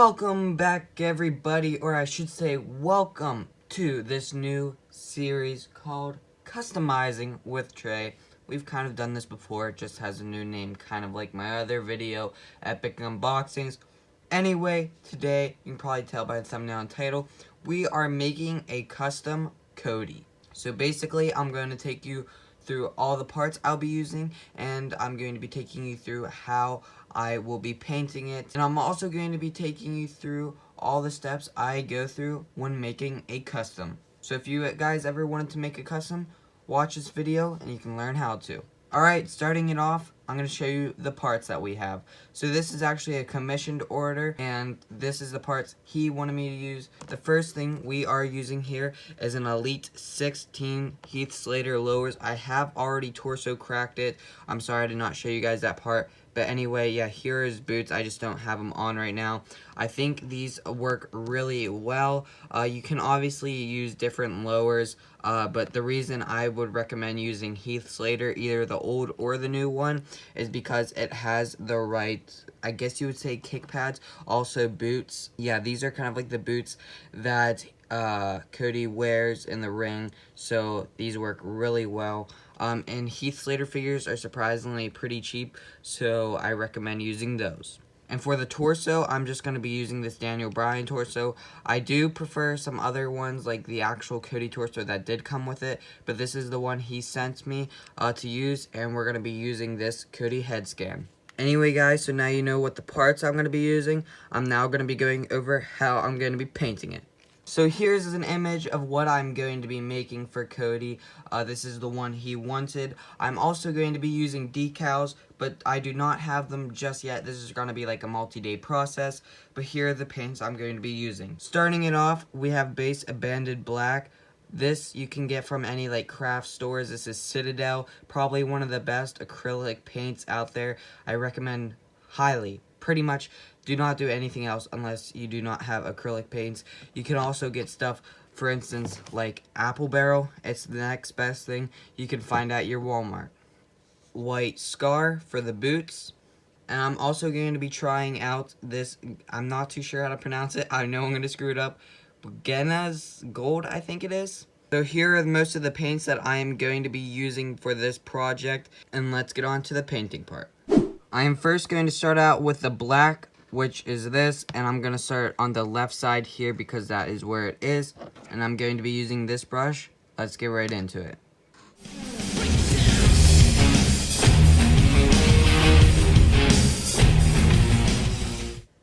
Welcome back, everybody, or I should say welcome to this new series called Customizing with Trey. We've kind of done this before, it just has a new name, kind of like my other video, Epic Unboxings. Anyway, today, you can probably tell by the thumbnail and title, we are making a custom Cody. So basically, I'm going to take you through all the parts I'll be using, and I'm going to be taking you through how I will be painting it, and I'm also going to be taking you through all the steps I go through when making a custom. So if you guys ever wanted to make a custom, watch this video and you can learn how to. Alright, starting it off, I'm going to show you the parts that we have. So this is actually a commissioned order, and this is the parts he wanted me to use. The first thing we are using here is an Elite 16 Heath Slater lowers. I have already torso cracked it. I'm sorry I did not show you guys that part. But anyway, yeah, here are his boots. I just don't have them on right now. I think these work really well. You can obviously use different lowers, but the reason I would recommend using Heath Slater, either the old or the new one, is because it has the right, I guess you would say, kick pads, also boots. Yeah, these are kind of like the boots that Cody wears in the ring, so these work really well. And Heath Slater figures are surprisingly pretty cheap, so I recommend using those. And for the torso, I'm just going to be using this Daniel Bryan torso. I do prefer some other ones, like the actual Cody torso that did come with it, but this is the one he sent me to use, and we're going to be using this Cody head scan. Anyway, guys, so now you know what the parts I'm going to be using. I'm now going to be going over how I'm going to be painting it. So here's an image of what I'm going to be making for Cody. This is the one he wanted. I'm also going to be using decals, but I do not have them just yet. This is going to be like a multi-day process, but here are the paints I'm going to be using. Starting it off, we have base Abandoned Black. This you can get from any like craft stores. This is Citadel, probably one of the best acrylic paints out there. I recommend highly. Pretty much do not do anything else unless you do not have acrylic paints. You can also get stuff, for instance, like Apple Barrel. It's the next best thing you can find at your Walmart. White Scar for the boots. And I'm also going to be trying out this, I'm not too sure how to pronounce it. I know I'm going to screw it up. Gena's Gold, I think it is. So here are most of the paints that I am going to be using for this project. And let's get on to the painting part. I am first going to start out with the black, which is this, and I'm going to start on the left side here because that is where it is, and I'm going to be using this brush. Let's get right into it.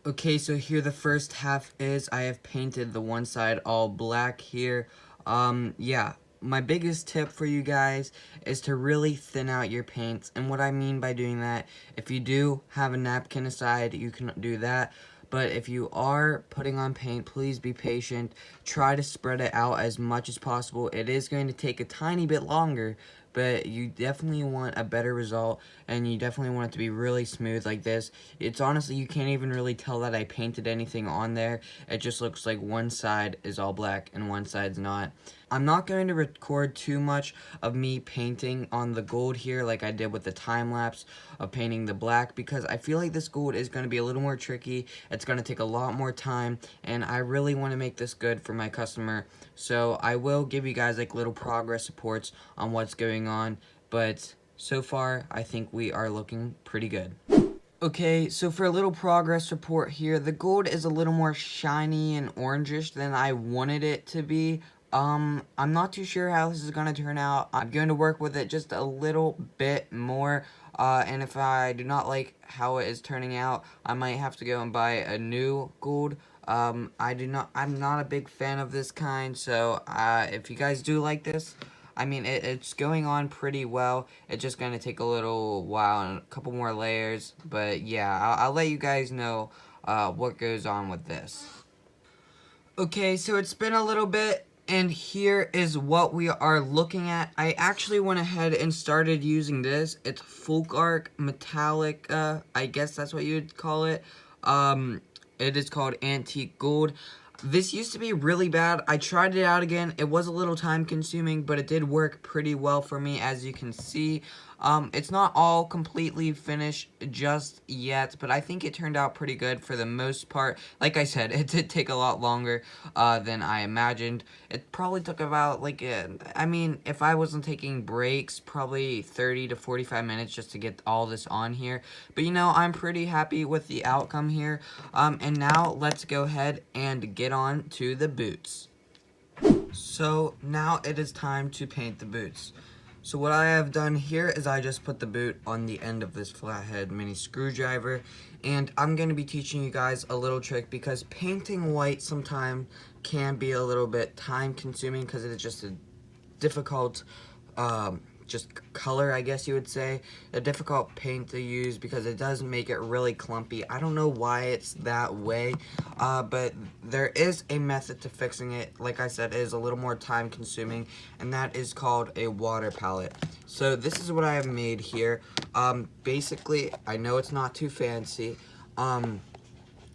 Okay, so here the first half is, I have painted the one side all black here. Yeah. My biggest tip for you guys is to really thin out your paints, and what I mean by doing that, if you do have a napkin aside, you can do that, but if you are putting on paint, please be patient. Try to spread it out as much as possible. It is going to take a tiny bit longer, but you definitely want a better result, and you definitely want it to be really smooth like this. It's honestly, you can't even really tell that I painted anything on there. It just looks like one side is all black and one side's not. I'm not going to record too much of me painting on the gold here like I did with the time-lapse of painting the black, because I feel like this gold is going to be a little more tricky. It's going to take a lot more time, and I really want to make this good for my customer. So I will give you guys like little progress reports on what's going on, but so far I think we are looking pretty good. Okay, so for a little progress report here, the gold is a little more shiny and orangish than I wanted it to be. I'm not too sure how this is going to turn out. I'm going to work with it just a little bit more, and if I do not like how it is turning out, I might have to go and buy a new gold. I'm not a big fan of this kind, so, if you guys do like this, I mean, it's going on pretty well. It's just going to take a little while and a couple more layers, but yeah, I'll let you guys know, what goes on with this. Okay, so it's been a little bit, and here is what we are looking at. I actually went ahead and started using this. It's Folk Arc Metallic, I guess that's what you'd call it. It is called Antique Gold. This used to be really bad. I tried it out again. It was a little time consuming, but it did work pretty well for me, as you can see. It's not all completely finished just yet, but I think it turned out pretty good for the most part. Like I said, it did take a lot longer than I imagined. It probably took about, like, I mean, if I wasn't taking breaks, probably 30 to 45 minutes just to get all this on here. But, you know, I'm pretty happy with the outcome here. And now let's go ahead and get on to the boots. So now it is time to paint the boots. So what I have done here is I just put the boot on the end of this flathead mini screwdriver, and I'm going to be teaching you guys a little trick because painting white sometimes can be a little bit time consuming because it is just a difficult just color, I guess you would say. A difficult paint to use because it does make it really clumpy. I don't know why it's that way, but there is a method to fixing it. Like I said, it is a little more time consuming, and that is called a water palette. So this is what I have made here. Basically, I know it's not too fancy. And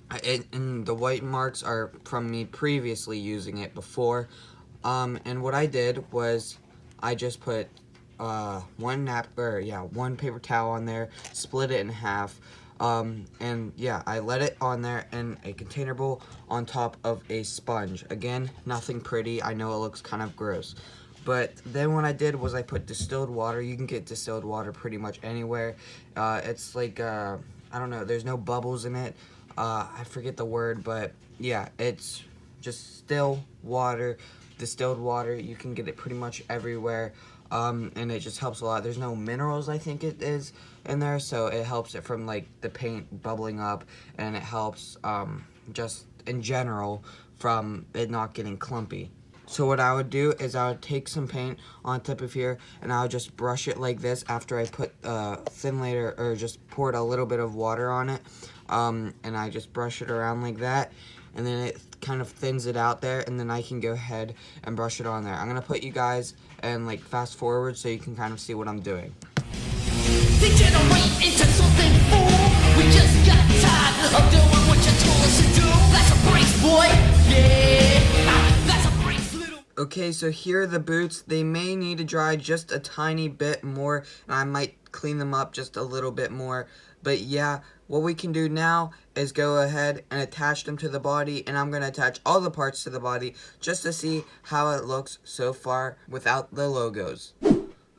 the white marks are from me previously using it before. And what I did was I just put one paper towel on there, split it in half, and yeah, I let it on there in a container bowl on top of a sponge. Again, nothing pretty. I know it looks kind of gross. But then what I did was I put distilled water. You can get distilled water pretty much anywhere. It's like, I don't know, there's no bubbles in it. I forget the word, but yeah, it's just still water, distilled water. You can get it pretty much everywhere. And it just helps a lot. There's no minerals, I think it is, in there, so it helps it from, like, the paint bubbling up, and it helps, just in general, from it not getting clumpy. So what I would do is I would take some paint on top of here, and I would just brush it like this after I put thin layer, or just poured a little bit of water on it, and I just brush it around like that, and then it kind of thins it out there, and then I can go ahead and brush it on there. I'm gonna put you guys and like fast forward so you can kind of see what I'm doing. Degenerate into something full. We just got tired of doing what you told us to do. That's a breaks, boy. Yeah, that's a breaks, little. Okay, so here are the boots. They may need to dry just a tiny bit more, and I might clean them up just a little bit more. But yeah, what we can do now is go ahead and attach them to the body, and I'm going to attach all the parts to the body just to see how it looks so far without the logos.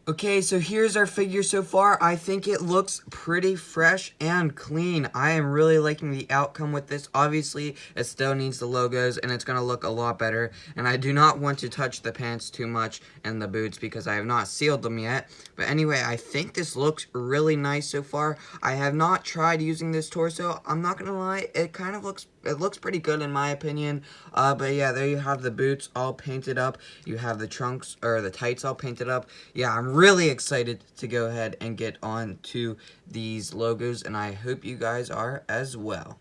Okay, so here's our figure so far. I think it looks pretty fresh and clean. I am really liking the outcome with this. Obviously, it still needs the logos, and it's going to look a lot better. And I do not want to touch the pants too much and the boots because I have not sealed them yet. But anyway, I think this looks really nice so far. I have not tried using this torso. I'm not going to lie, it looks pretty good in my opinion. But yeah, there you have the boots all painted up. You have the trunks, or the tights all painted up. Yeah, I'm really excited to go ahead and get on to these logos, and I hope you guys are as well.